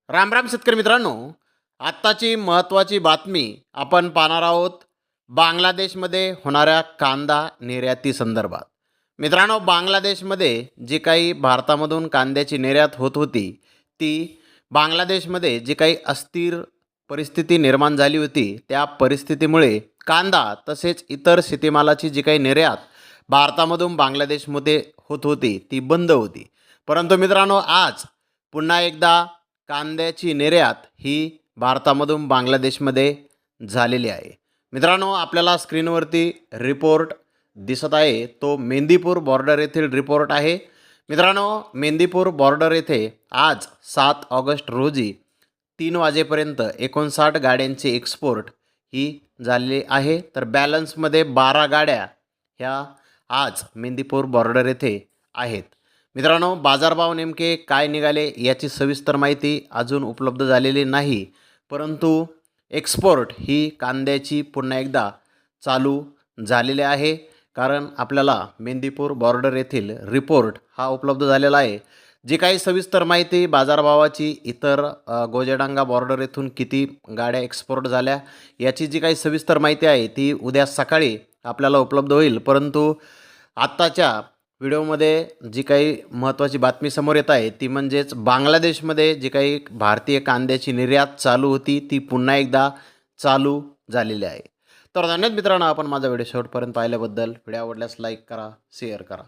राम राम शेतकरी मित्रांनो, आत्ताची महत्त्वाची बातमी आपण पाहणार आहोत बांगलादेशमध्ये होणाऱ्या कांदा निर्याती संदर्भात. मित्रांनो, बांगलादेशमध्ये जी काही भारतामधून कांद्याची निर्यात होत होती, ती बांगलादेशमध्ये जी काही अस्थिर परिस्थिती निर्माण झाली होती, त्या परिस्थितीमुळे कांदा तसेच इतर शेतीमालाची जी काही निर्यात भारतामधून बांगलादेशमध्ये होत होती, ती बंद होती. परंतु मित्रांनो, आज पुन्हा एकदा कांद्याची निर्यात ही भारतामधून बांगलादेशमध्ये झालेली आहे. मित्रांनो, आपल्याला स्क्रीनवरती रिपोर्ट दिसत आहे, तो मेंदीपूर बॉर्डर येथील रिपोर्ट आहे. मित्रांनो, मेंदीपूर बॉर्डर येथे आज 7 ऑगस्ट रोजी 3 वाजेपर्यंत 59 गाड्यांची एक्सपोर्ट ही झालेली आहे. तर बॅलन्समध्ये 12 गाड्या ह्या आज मेंदीपूर बॉर्डर येथे आहेत. मित्रांनो, बाजारभाव नेमके काय निघाले याची सविस्तर माहिती अजून उपलब्ध झालेली नाही, परंतु एक्सपोर्ट ही कांद्याची पुन्हा एकदा चालू झालेली आहे. कारण आपल्याला मेंदीपूर बॉर्डर येथील रिपोर्ट हा उपलब्ध झालेला आहे. जी काही सविस्तर माहिती बाजारभावाची इतर गोजेडांगा बॉर्डर येथून किती गाड्या एक्सपोर्ट झाल्या याची जी काही सविस्तर माहिती आहे ती उद्या सकाळी आपल्याला उपलब्ध होईल. परंतु आत्ताच्या व्हिडिओमध्ये जी काही महत्त्वाची बातमी समोर येत आहे ती म्हणजेच बांगलादेशमध्ये जी काही भारतीय कांद्याची निर्यात चालू होती ती पुन्हा एकदा चालू झालेली आहे. तर धन्यवाद मित्रांनो, आपण माझा व्हिडिओ शेवटपर्यंत पाहिल्याबद्दल. व्हिडिओ आवडल्यास लाईक करा, शेअर करा.